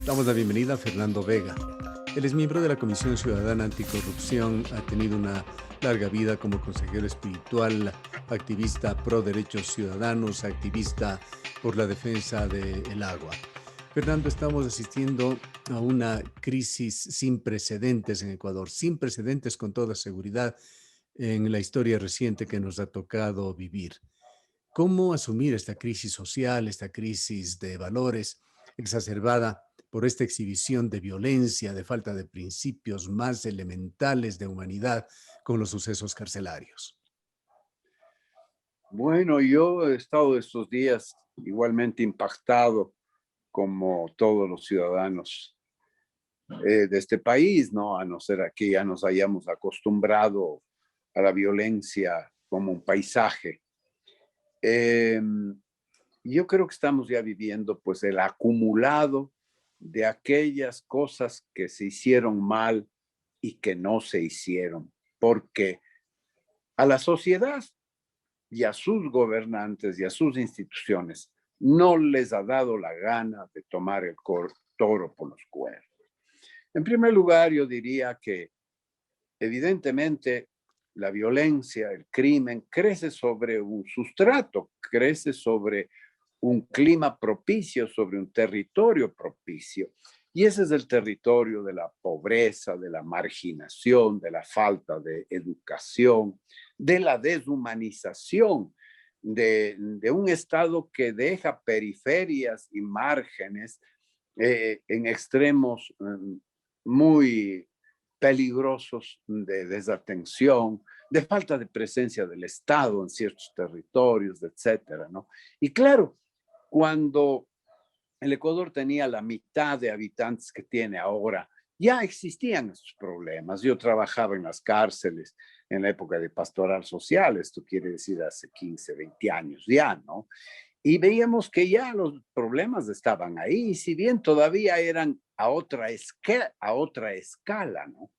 Damos la bienvenida a Fernando Vega. Él es miembro de la Comisión Ciudadana Anticorrupción, ha tenido una larga vida como consejero espiritual, activista pro derechos ciudadanos, activista por la defensa del agua. Fernando, estamos asistiendo a una crisis sin precedentes en Ecuador, sin precedentes con toda seguridad en la historia reciente que nos ha tocado vivir. ¿Cómo asumir esta crisis social, esta crisis de valores exacerbada por esta exhibición de violencia, de falta de principios más elementales de humanidad con los sucesos carcelarios? Bueno, yo he estado estos días igualmente impactado como todos los ciudadanos de este país, ¿no? A no ser que ya nos hayamos acostumbrado a la violencia como un paisaje. Eh, yo creo que estamos ya viviendo pues el acumulado de aquellas cosas que se hicieron mal y que no se hicieron, porque a la sociedad y a sus gobernantes y a sus instituciones no les ha dado la gana de tomar el toro por los cuernos. En primer lugar, yo diría que evidentemente la violencia, el crimen, crece sobre un sustrato, crece sobre un clima propicio, sobre un territorio propicio. Y ese es el territorio de la pobreza, de la marginación, de la falta de educación, de la deshumanización, de un Estado que deja periferias y márgenes en extremos muy peligrosos de desatención, de falta de presencia del Estado en ciertos territorios, etcétera, ¿no? Y claro, cuando el Ecuador tenía la mitad de habitantes que tiene ahora, ya existían esos problemas. Yo trabajaba en las cárceles en la época de pastoral social, esto quiere decir hace 15, 20 años ya, ¿no? Y veíamos que ya los problemas estaban ahí, si bien todavía eran a otra escala, ¿no?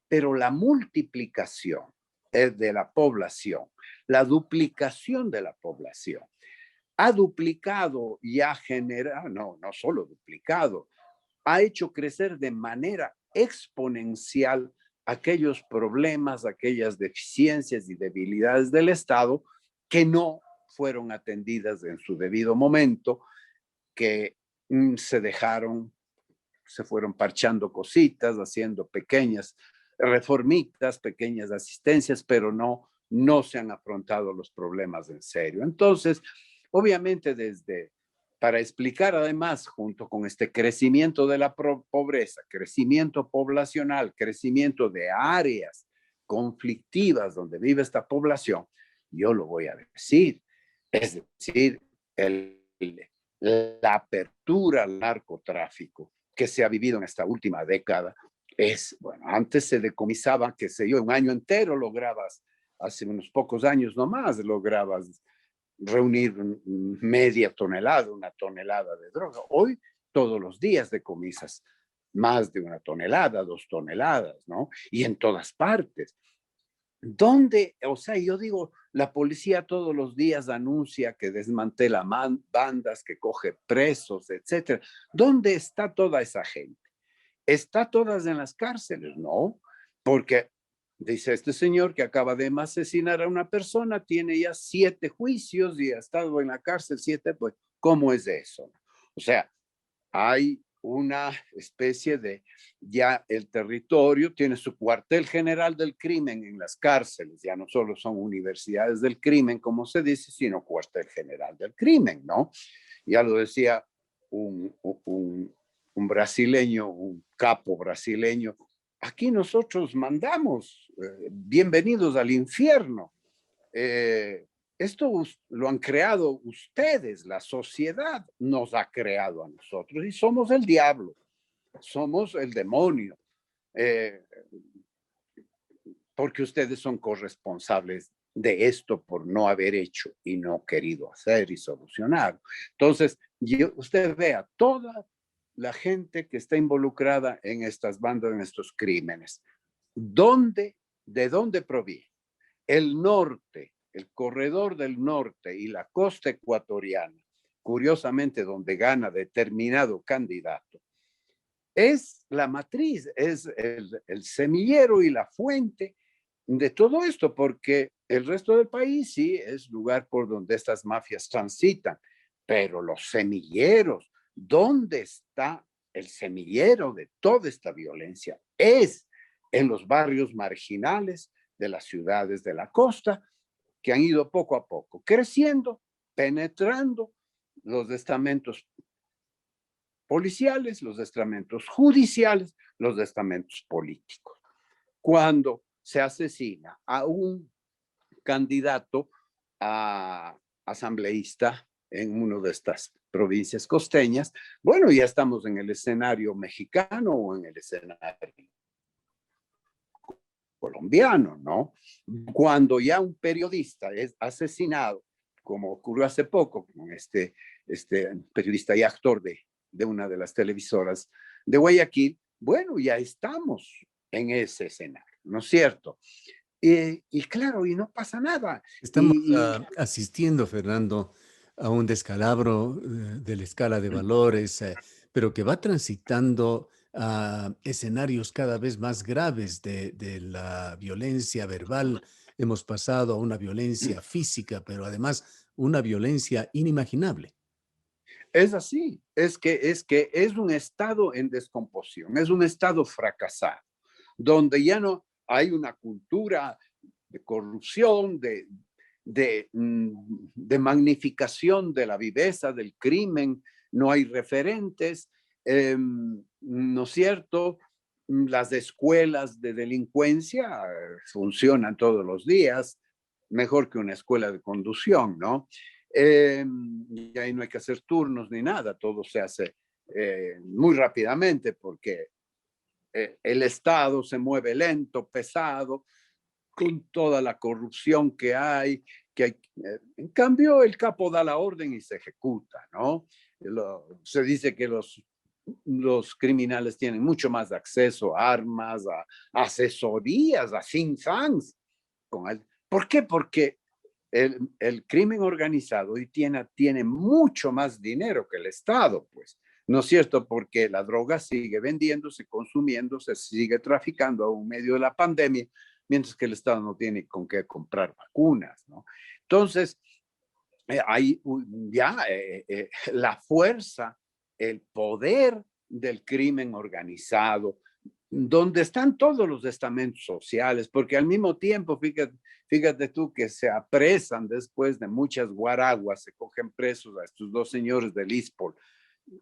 Pero la multiplicación de la población, la duplicación de la población, ha duplicado y ha generado, no solo duplicado, ha hecho crecer de manera exponencial aquellos problemas, aquellas deficiencias y debilidades del Estado que no fueron atendidas en su debido momento, que se dejaron, se fueron parchando cositas, haciendo pequeñas reformitas, pequeñas asistencias, pero no se han afrontado los problemas en serio. Entonces, obviamente para explicar además, junto con este crecimiento de la pobreza, crecimiento poblacional, crecimiento de áreas conflictivas donde vive esta población, yo lo voy a decir, es decir, la apertura al narcotráfico que se ha vivido en esta última década bueno, antes se decomisaba, qué sé yo, un año entero lograbas, hace unos pocos años nomás, lograbas reunir media tonelada, una tonelada de droga. Hoy todos los días decomisas más de una tonelada, 2 toneladas, ¿no? Y en todas partes. ¿Dónde? O sea, yo digo, la policía todos los días anuncia que desmantela bandas, que coge presos, etcétera. ¿Dónde está toda esa gente? ¿Está todas en las cárceles? No, porque dice este señor que acaba de asesinar a una persona, tiene ya 7 juicios y ha estado en la cárcel 7, pues, ¿cómo es eso? O sea, hay una especie de, ya el territorio tiene su cuartel general del crimen en las cárceles, ya no solo son universidades del crimen, como se dice, sino cuartel general del crimen, ¿no? Ya lo decía un brasileño, un capo brasileño, aquí nosotros mandamos, bienvenidos al infierno. Esto lo han creado ustedes, la sociedad nos ha creado a nosotros y somos el diablo, somos el demonio, eh, porque ustedes son corresponsables de esto por no haber hecho y no querido hacer y solucionar. Entonces, usted vea toda la gente que está involucrada en estas bandas, en estos crímenes. ¿De dónde proviene? El norte, el corredor del norte y la costa ecuatoriana, curiosamente donde gana determinado candidato, es la matriz, es el semillero y la fuente de todo esto, porque el resto del país sí es lugar por donde estas mafias transitan, pero los semilleros, ¿dónde está el semillero de toda esta violencia? Es en los barrios marginales de las ciudades de la costa, que han ido poco a poco creciendo, penetrando los estamentos policiales, los estamentos judiciales, los estamentos políticos. Cuando se asesina a un candidato a asambleísta en una de estas provincias costeñas, bueno, ya estamos en el escenario mexicano o en el escenario colombiano, ¿no? Cuando ya un periodista es asesinado, como ocurrió hace poco con este periodista y actor de una de las televisoras de Guayaquil, bueno, ya estamos en ese escenario, ¿no es cierto? Y claro, y no pasa nada. Estamos asistiendo, Fernando, a un descalabro de la escala de valores, pero que va transitando a escenarios cada vez más graves de la violencia verbal. Hemos pasado a una violencia física, pero además una violencia inimaginable. Es así, es que es un estado en descomposición, es un estado fracasado, donde ya no hay una cultura de corrupción, de magnificación de la viveza, del crimen, no hay referentes, ¿no es cierto? Las escuelas de delincuencia funcionan todos los días, mejor que una escuela de conducción, ¿no? Y ahí no hay que hacer turnos ni nada, todo se hace muy rápidamente porque el Estado se mueve lento, pesado, con toda la corrupción que hay. En cambio, el capo da la orden y se ejecuta, ¿no? Se dice que los criminales tienen mucho más acceso a armas, a asesorías, a think tanks. ¿Por qué? Porque el crimen organizado hoy tiene mucho más dinero que el Estado, pues. ¿No es cierto? Porque la droga sigue vendiéndose, consumiéndose, sigue traficando a un medio de la pandemia, mientras que el Estado no tiene con qué comprar vacunas, ¿no? Entonces, hay ya la fuerza, el poder del crimen organizado, donde están todos los estamentos sociales, porque al mismo tiempo, fíjate tú que se apresan después de muchas guaraguas, se cogen presos a estos dos señores del ISPOL,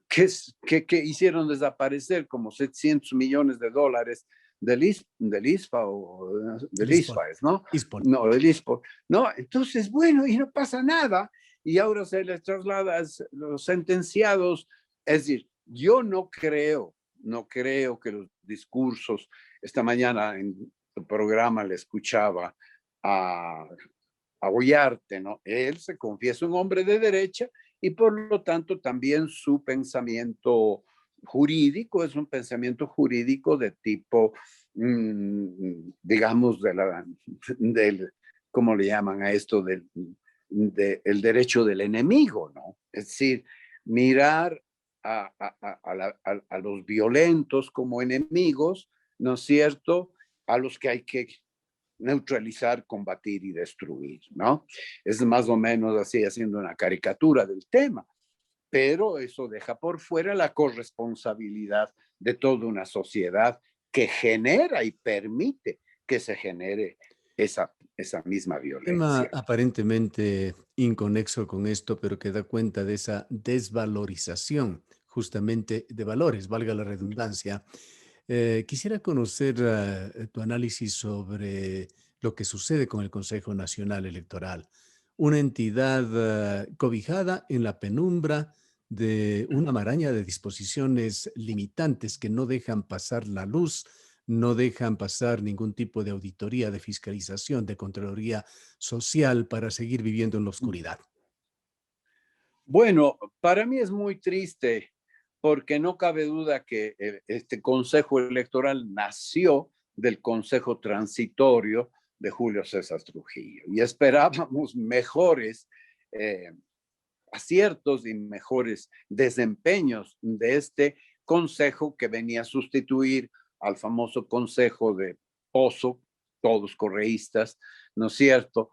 que hicieron desaparecer como 700 millones de dólares del ISPA o del Lispol. ISPAES, ¿no? Lispol. No, del ISPO. No, entonces, bueno, y no pasa nada. Y ahora se les traslada a los sentenciados. Es decir, yo no creo que los discursos, esta mañana en el programa le escuchaba a, a Ollarte, ¿no? Él se confiesa un hombre de derecha y por lo tanto también su pensamiento jurídico es un pensamiento jurídico de tipo, digamos, del, ¿cómo le llaman a esto? El derecho del enemigo, ¿no? Es decir, mirar a los violentos como enemigos, ¿no es cierto? A los que hay que neutralizar, combatir y destruir, ¿no? Es más o menos así, haciendo una caricatura del tema, pero eso deja por fuera la corresponsabilidad de toda una sociedad que genera y permite que se genere esa misma Tema violencia. aparentemente inconexo con esto, pero que da cuenta de esa desvalorización justamente de valores, valga la redundancia. Quisiera conocer tu análisis sobre lo que sucede con el Consejo Nacional Electoral, una entidad cobijada en la penumbra de una maraña de disposiciones limitantes que no dejan pasar la luz, no dejan pasar ningún tipo de auditoría, de fiscalización, de contraloría social para seguir viviendo en la oscuridad. Bueno, para mí es muy triste porque no cabe duda que este Consejo Electoral nació del Consejo Transitorio de Julio César Trujillo y esperábamos mejores aciertos y mejores desempeños de este consejo que venía a sustituir al famoso consejo de Pozo, todos correístas, ¿no es cierto?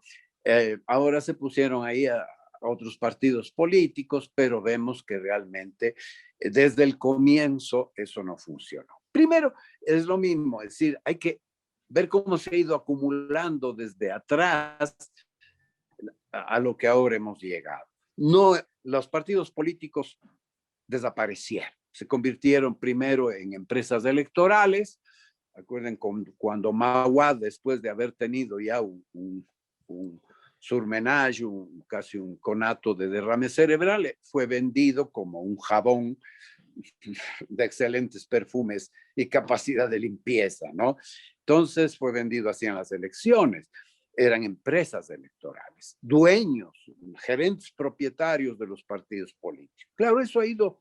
Ahora se pusieron ahí a otros partidos políticos, pero vemos que realmente desde el comienzo eso no funcionó. Primero, es lo mismo, es decir, hay que ver cómo se ha ido acumulando desde atrás a lo que ahora hemos llegado. No, los partidos políticos desaparecieron, se convirtieron primero en empresas electorales. Acuerden cuando Magua, después de haber tenido ya un surmenage, casi un conato de derrame cerebral, fue vendido como un jabón de excelentes perfumes y capacidad de limpieza, ¿no? Entonces fue vendido así en las elecciones. Eran empresas electorales, dueños, gerentes propietarios de los partidos políticos. Claro, eso ha ido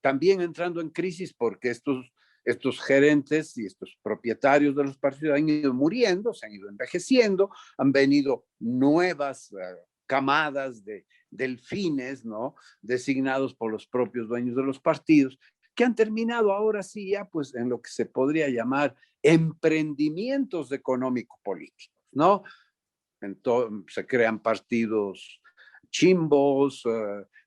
también entrando en crisis porque estos gerentes y estos propietarios de los partidos han ido muriendo, se han ido envejeciendo, han venido nuevas camadas de delfines, ¿no? Designados por los propios dueños de los partidos, que han terminado ahora sí ya pues en lo que se podría llamar emprendimientos económico-políticos, ¿no? Entonces, se crean partidos chimbos,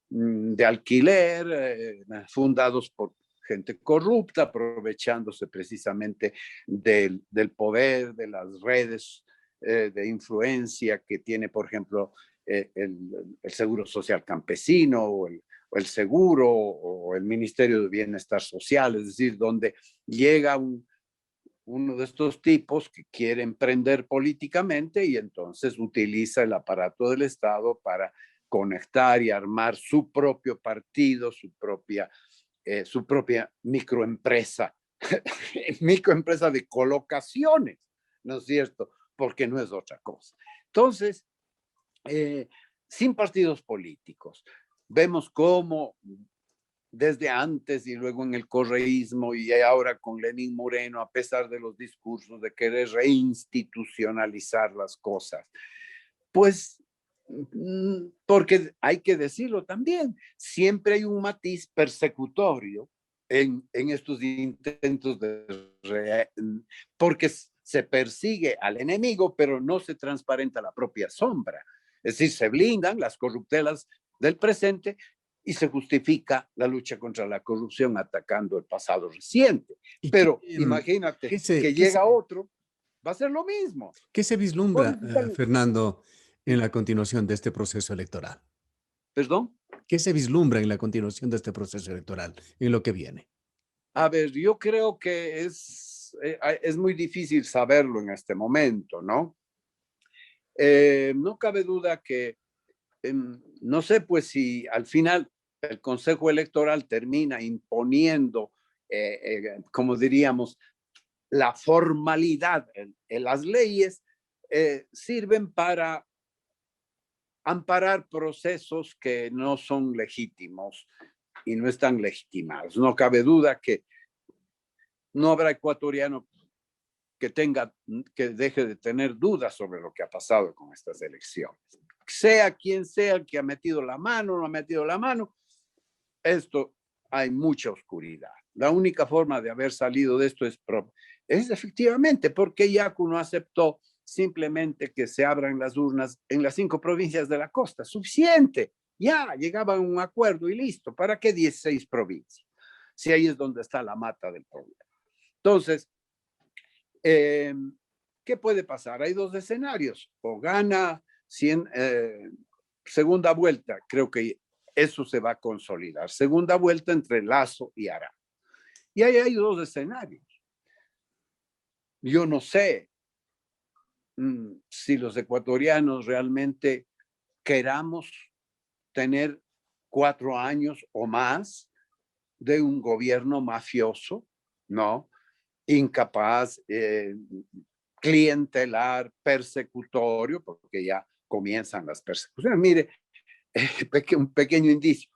de alquiler, fundados por gente corrupta, aprovechándose precisamente del poder, de las redes de influencia que tiene, por ejemplo, el Seguro Social Campesino o el Seguro o el Ministerio de Bienestar Social, es decir, donde llega uno de estos tipos que quiere emprender políticamente y entonces utiliza el aparato del Estado para conectar y armar su propio partido, su propia microempresa, microempresa de colocaciones, ¿no es cierto? Porque no es otra cosa. Entonces, sin partidos políticos, vemos cómo desde antes y luego en el correísmo y ahora con Lenín Moreno, a pesar de los discursos de querer reinstitucionalizar las cosas, pues porque hay que decirlo también, siempre hay un matiz persecutorio en estos intentos porque se persigue al enemigo, pero no se transparenta la propia sombra. Es decir, se blindan las corruptelas del presente y se justifica la lucha contra la corrupción atacando el pasado reciente. Pero imagínate que llega otro, va a ser lo mismo. ¿Qué se vislumbra, Fernando, en la continuación de este proceso electoral? ¿Perdón? ¿Qué se vislumbra en la continuación de este proceso electoral, en lo que viene? A ver, yo creo que es muy difícil saberlo en este momento, ¿no? No cabe duda que, no sé, pues si al final el Consejo Electoral termina imponiendo, como diríamos, la formalidad en las leyes, sirven para amparar procesos que no son legítimos y no están legitimados. No cabe duda que no habrá ecuatoriano que deje de tener dudas sobre lo que ha pasado con estas elecciones. Sea quien sea el que ha metido la mano, no ha metido la mano, esto hay mucha oscuridad. La única forma de haber salido de esto es efectivamente porque Yacu no aceptó simplemente que se abran las urnas en las 5 provincias de la costa. Suficiente. Ya llegaban a un acuerdo y listo. ¿Para qué 16 provincias? Si ahí es donde está la mata del problema. Entonces, ¿qué puede pasar? Hay 2 escenarios. O gana segunda vuelta, creo que eso se va a consolidar. Segunda vuelta entre Lasso y Ara. Y ahí hay 2 escenarios. Yo no sé si los ecuatorianos realmente queramos tener 4 años o más de un gobierno mafioso, ¿no? Incapaz, clientelar, persecutorio, porque ya comienzan las persecuciones. Mire, un pequeño indicio.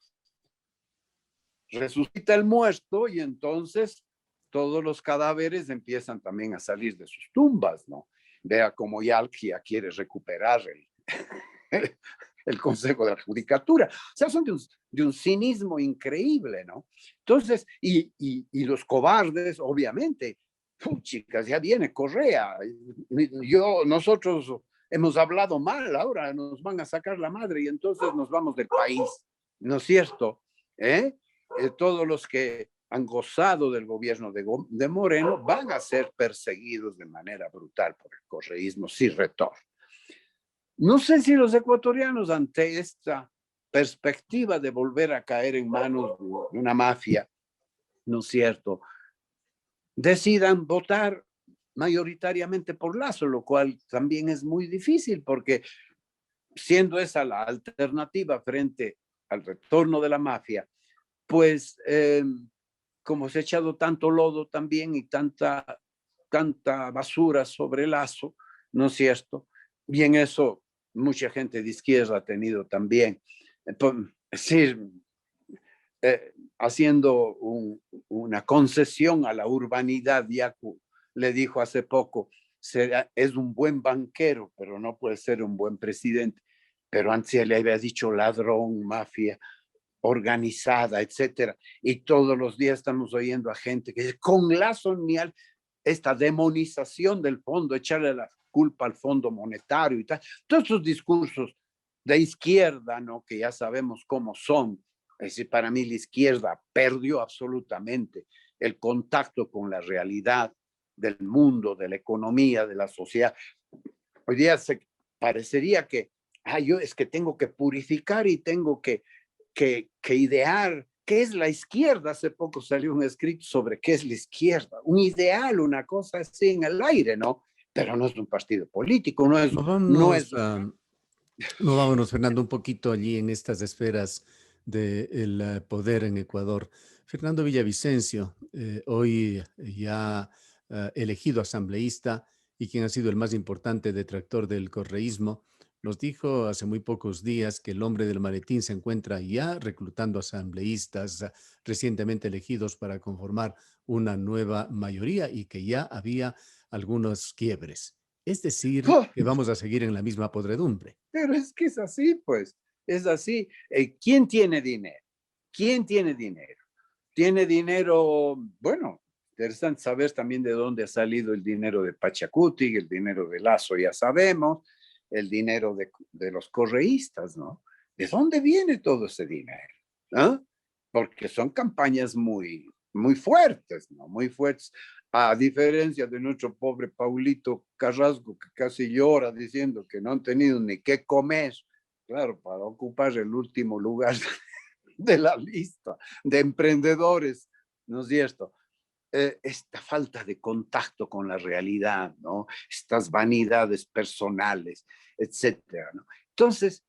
Resucita el muerto y entonces todos los cadáveres empiezan también a salir de sus tumbas, ¿no? Vea cómo Yalquia quiere recuperar el Consejo de la Judicatura. O sea, son de un cinismo increíble, ¿no? Entonces, los cobardes, obviamente, chicas, ya viene Correa. Nosotros hemos hablado mal, ahora nos van a sacar la madre y entonces nos vamos del país, ¿no es cierto? Todos los que han gozado del gobierno de Moreno van a ser perseguidos de manera brutal por el correísmo sin retorno. No sé si los ecuatorianos, ante esta perspectiva de volver a caer en manos de una mafia, ¿no es cierto?, decidan votar mayoritariamente por Lazo, lo cual también es muy difícil porque siendo esa la alternativa frente al retorno de la mafia, pues como se ha echado tanto lodo también y tanta basura sobre Lazo, ¿no es cierto? Y en eso mucha gente de izquierda ha tenido también, es decir, haciendo una concesión a la urbanidad. Yacu le dijo hace poco, es un buen banquero, pero no puede ser un buen presidente. Pero antes le había dicho ladrón, mafia organizada, etcétera. Y todos los días estamos oyendo a gente que dice, con Lazo ni esta demonización del fondo, echarle la culpa al Fondo Monetario y tal. Todos esos discursos de izquierda, ¿no?, que ya sabemos cómo son. Es decir, para mí la izquierda perdió absolutamente el contacto con la realidad del mundo, de la economía, de la sociedad. Hoy día parecería que yo es que tengo que purificar y tengo que idear qué es la izquierda. Hace poco salió un escrito sobre qué es la izquierda, un ideal, una cosa así en el aire, ¿no? Pero no es un partido político, no es... Movámonos, Fernando, un poquito allí en estas esferas del poder en Ecuador. Fernando Villavicencio, hoy ya elegido asambleísta y quien ha sido el más importante detractor del correísmo, nos dijo hace muy pocos días que el hombre del maletín se encuentra ya reclutando asambleístas recientemente elegidos para conformar una nueva mayoría y que ya había algunos quiebres. Es decir, que vamos a seguir en la misma podredumbre. Pero es que es así, pues, es así. ¿Quién tiene dinero? ¿Quién tiene dinero? Tiene dinero, bueno, interesante saber también de dónde ha salido el dinero de Pachacuti, el dinero de Lazo, ya sabemos, el dinero de los correístas, ¿no? ¿De dónde viene todo ese dinero? ¿Ah? Porque son campañas muy, muy fuertes, ¿no? Muy fuertes. A diferencia de nuestro pobre Paulito Carrasco, que casi llora diciendo que no han tenido ni qué comer, claro, para ocupar el último lugar de la lista de emprendedores, ¿no es cierto? Esta falta de contacto con la realidad, ¿no? Estas vanidades personales, etcétera, ¿no? Entonces,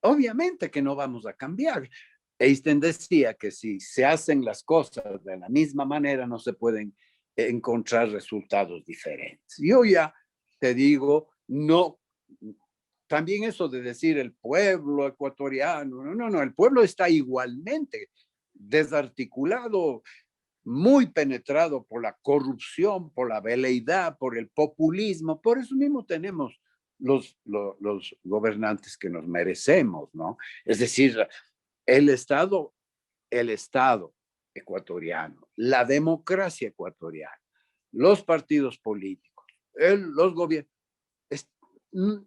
obviamente que no vamos a cambiar. Einstein decía que si se hacen las cosas de la misma manera, no se pueden encontrar resultados diferentes. Yo ya te digo, no, también eso de decir el pueblo ecuatoriano, no, el pueblo está igualmente desarticulado, muy penetrado por la corrupción, por la veleidad, por el populismo. Por eso mismo tenemos los gobernantes que nos merecemos, ¿no? Es decir, el Estado ecuatoriano, la democracia ecuatoriana, los partidos políticos, los gobiernos,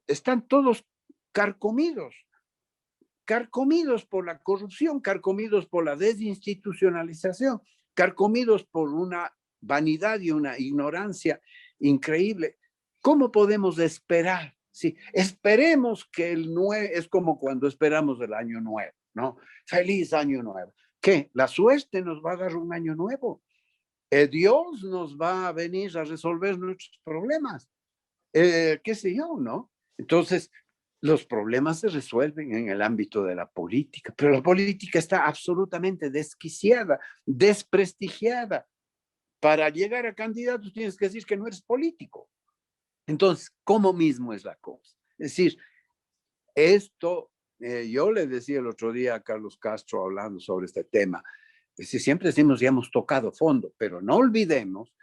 están todos carcomidos por la corrupción, carcomidos por la desinstitucionalización, carcomidos por una vanidad y una ignorancia increíble. ¿Cómo podemos esperar? Sí, esperemos que es como cuando esperamos el año nuevo, ¿no? Feliz año nuevo. ¿Qué? La suerte nos va a dar un año nuevo. Dios nos va a venir a resolver nuestros problemas. Qué sé yo, ¿no? Entonces, los problemas se resuelven en el ámbito de la política, pero la política está absolutamente desquiciada, desprestigiada. Para llegar a candidato tienes que decir que no eres político. Entonces, ¿cómo mismo es la cosa? Es decir, esto, yo le decía el otro día a Carlos Castro hablando sobre este tema, es decir, siempre decimos ya hemos tocado fondo, pero no olvidemos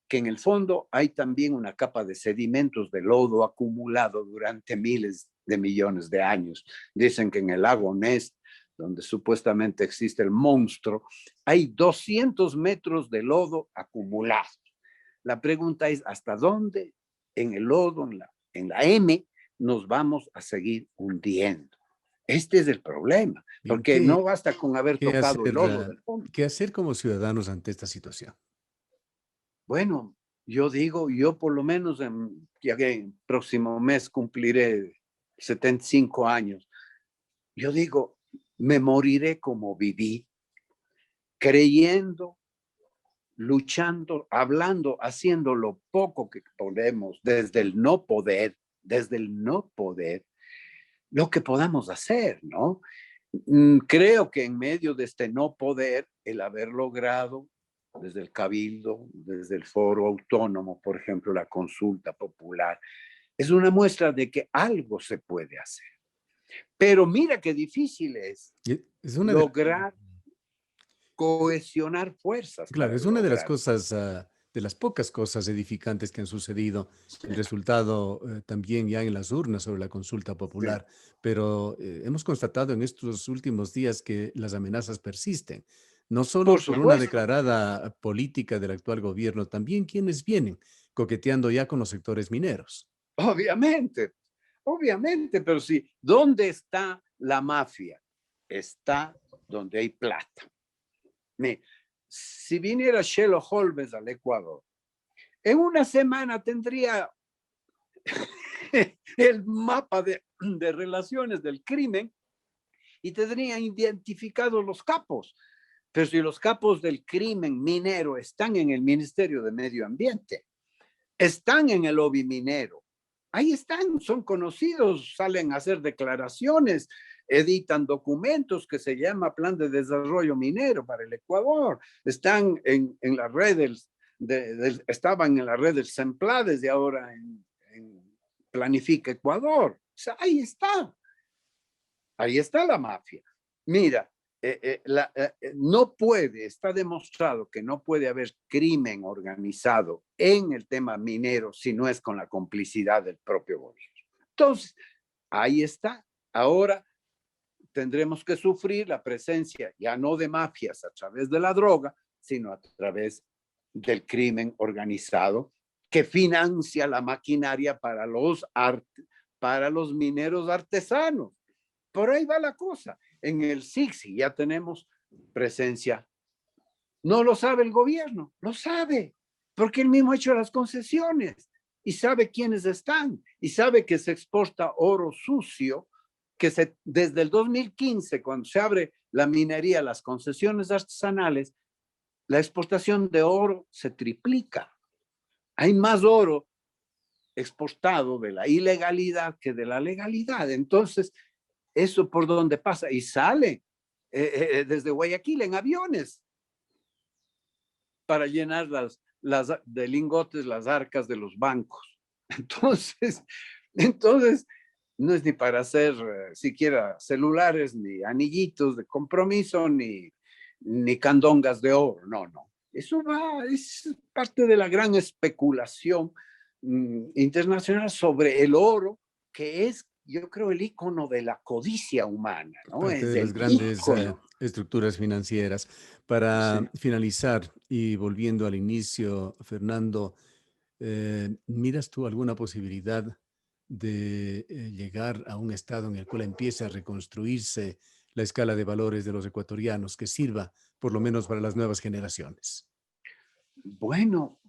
que en el fondo hay también una capa de sedimentos de lodo acumulado durante miles de millones de años. Dicen que en el lago Ness, donde supuestamente existe el monstruo, hay 200 metros de lodo acumulado. La pregunta es, ¿hasta dónde en el lodo, en la M, nos vamos a seguir hundiendo? Este es el problema, Bien, porque no basta con haber qué tocado el hacer, lodo del fondo. qué hacer como ciudadanos ante esta situación? Bueno, yo digo, yo por lo menos ya que el próximo mes cumpliré 75 años, yo digo, me moriré como viví, creyendo, luchando, hablando, haciendo lo poco que podemos desde el no poder, lo que podamos hacer, ¿no? Creo que en medio de este no poder, el haber logrado desde el Cabildo, desde el Foro Autónomo, por ejemplo, la consulta popular, es una muestra de que algo se puede hacer. Pero mira qué difícil es Es una lograr cohesionar fuerzas claro, para es una de las lograr. cosas, de las pocas cosas edificantes que han sucedido. El resultado también ya en las urnas sobre la consulta Sí, popular, pero hemos constatado en estos últimos días que las amenazas persisten, no por solo por una supuesto, declarada política del actual gobierno, también quienes vienen coqueteando ya con los sectores mineros. obviamente, obviamente, pero sí, ¿dónde está la mafia? Está donde hay plata. Si viniera Sherlock Holmes al Ecuador, en una semana tendría el mapa de relaciones del crimen y tendría identificados los capos. Pero si los capos del crimen minero están en el Ministerio de Medio Ambiente, están en el lobby minero, ahí están, son conocidos, salen a hacer declaraciones, editan documentos que se llama Plan de Desarrollo Minero para el Ecuador, están en la red estaban en la red del Semplades y ahora en Planifica Ecuador. O sea, ahí está la mafia. Mira, no puede, está demostrado que no puede haber crimen organizado en el tema minero si no es con la complicidad del propio gobierno. Entonces, ahí está. Ahora tendremos que sufrir la presencia ya no de mafias a través de la droga, sino a través del crimen organizado que financia la maquinaria para los mineros artesanos. Por ahí va la cosa. En el SIXI ya tenemos presencia. No lo sabe el gobierno, lo sabe, porque él mismo ha hecho las concesiones y sabe quiénes están y sabe que se exporta oro sucio, desde el 2015, cuando se abre la minería, las concesiones artesanales, la exportación de oro se triplica. Hay más oro exportado de la ilegalidad que de la legalidad. Entonces, eso por donde pasa y sale desde Guayaquil en aviones para llenar de lingotes las arcas de los bancos. Entonces no es ni para hacer siquiera celulares, ni anillitos de compromiso, ni candongas de oro. No, no. Eso es parte de la gran especulación internacional sobre el oro, que es, yo creo, el icono de la codicia humana, ¿no? Parte Es de las el grandes icono. estructuras financieras. Sí. Para finalizar y volviendo al inicio, Fernando, ¿miras tú alguna posibilidad de llegar a un estado en el cual empiece a reconstruirse la escala de valores de los ecuatorianos que sirva por lo menos para las nuevas generaciones? Bueno,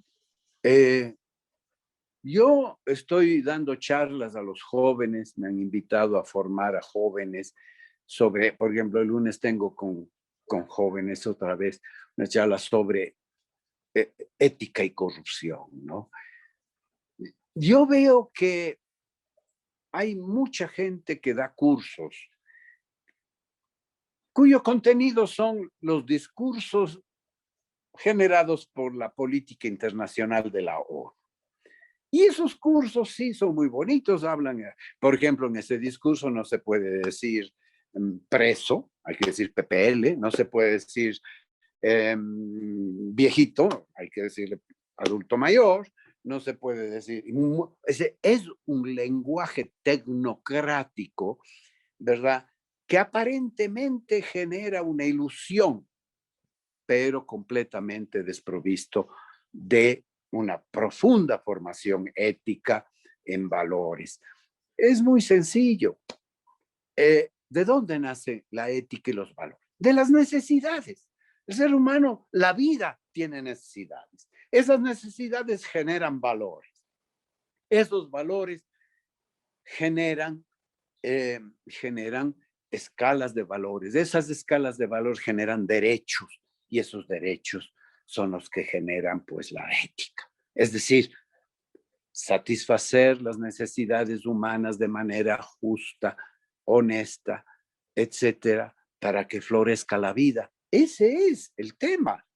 yo estoy dando charlas a los jóvenes, me han invitado a formar a jóvenes sobre, por ejemplo, el lunes tengo con jóvenes otra vez una charla sobre ética y corrupción, ¿no? Yo veo que hay mucha gente que da cursos cuyo contenido son los discursos generados por la política internacional de la ONU. Y esos cursos sí son muy bonitos, hablan, por ejemplo, en ese discurso no se puede decir preso, hay que decir PPL, no se puede decir viejito, hay que decir adulto mayor, no se puede decir. Ese es un lenguaje tecnocrático, ¿verdad? Que aparentemente genera una ilusión, pero completamente desprovisto de una profunda formación ética en valores. Es muy sencillo. ¿De dónde nace la ética y los valores? De las necesidades. El ser humano, la vida tiene necesidades. Esas necesidades generan valores. Esos valores generan escalas de valores. Esas escalas de valores generan derechos y esos derechos son los que generan pues la ética. Es decir, satisfacer las necesidades humanas de manera justa, honesta, etcétera, para que florezca la vida. Ese es el tema.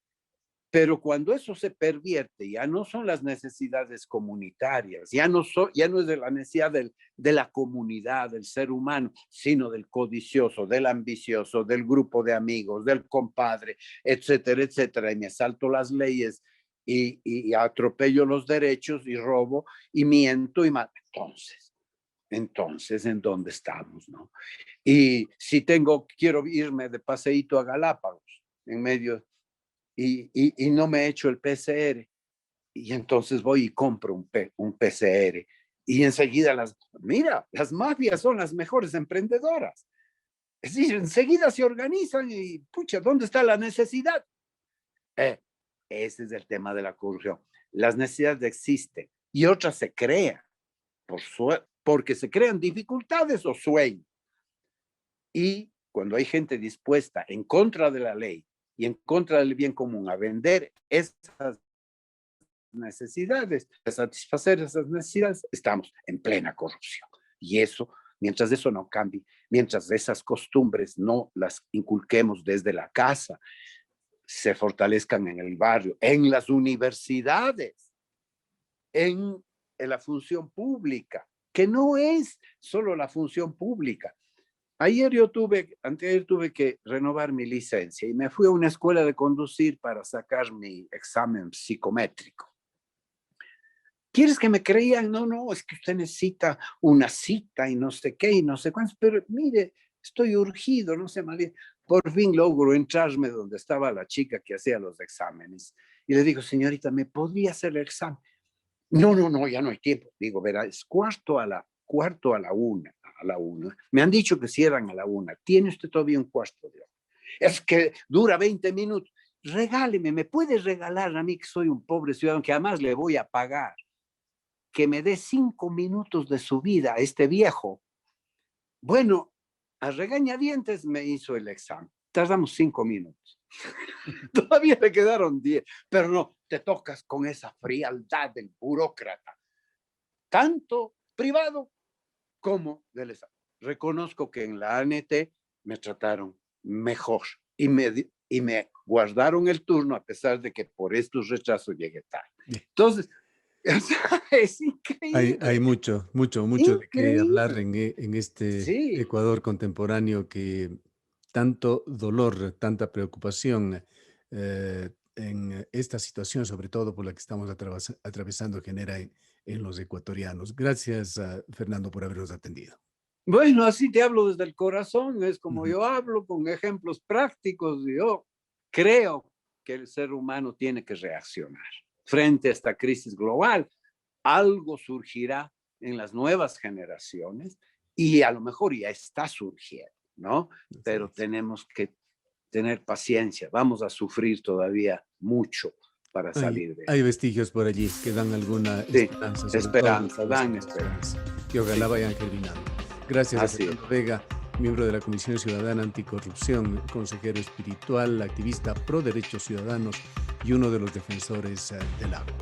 Pero cuando eso se pervierte, ya no son las necesidades comunitarias, ya no es de la necesidad de la comunidad, del ser humano, sino del codicioso, del ambicioso, del grupo de amigos, del compadre, etcétera, etcétera. Y me salto las leyes y atropello los derechos y robo y miento y mato. Entonces, ¿en dónde estamos, no? Y si quiero irme de paseíto a Galápagos, en medio y no me he hecho el PCR. Y entonces voy y compro un PCR. Y enseguida las mafias son las mejores emprendedoras. Es decir, enseguida se organizan y, pucha, ¿dónde está la necesidad? Ese es el tema de la corrupción. Las necesidades existen y otras se crean porque se crean dificultades o sueños. Y cuando hay gente dispuesta en contra de la ley y en contra del bien común a vender esas necesidades, a satisfacer esas necesidades, estamos en plena corrupción. Y eso, mientras eso no cambie, mientras esas costumbres no las inculquemos desde la casa, se fortalezcan en el barrio, en las universidades, en la función pública, que no es solo la función pública. Anteayer tuve que renovar mi licencia y me fui a una escuela de conducir para sacar mi examen psicométrico. ¿Quieres que me crean? No, es que usted necesita una cita y no sé qué y no sé cuántos, pero mire, estoy urgido, no sé mal. Por fin logro entrarme donde estaba la chica que hacía los exámenes y le digo, señorita, ¿me podría hacer el examen? No, ya no hay tiempo. Digo, verá, es cuarto a la una. Me han dicho que cierran a la 1. ¿Tiene usted todavía un cuarto de hora? Es que dura 20 minutos. Regáleme, ¿me puede regalar a mí que soy un pobre ciudadano que además le voy a pagar? Que me dé 5 minutos de su vida a este viejo. Bueno, a regañadientes me hizo el examen. Tardamos 5 minutos. Todavía le quedaron 10, pero no, te tocas con esa frialdad del burócrata, tanto privado como del Estado. Reconozco que en la ANT me trataron mejor y me guardaron el turno a pesar de que por estos retrasos llegué tarde. Entonces, es increíble. Hay mucho de qué hablar en este Sí. Ecuador contemporáneo que tanto dolor, tanta preocupación en esta situación, sobre todo por la que estamos atravesando, genera en los ecuatorianos. Gracias, Fernando, por habernos atendido. Bueno, así te hablo desde el corazón, es como yo hablo, con ejemplos prácticos. Yo creo que el ser humano tiene que reaccionar frente a esta crisis global. Algo surgirá en las nuevas generaciones y a lo mejor ya está surgiendo, ¿no? Pero tenemos que tener paciencia. Vamos a sufrir todavía mucho para salir de Hay vestigios por allí que dan alguna esperanza. Dan esperanza. Que ojalá vayan germinando. Gracias a Fernando Vega, miembro de la Comisión Ciudadana Anticorrupción, consejero espiritual, activista pro derechos ciudadanos y uno de los defensores del agua.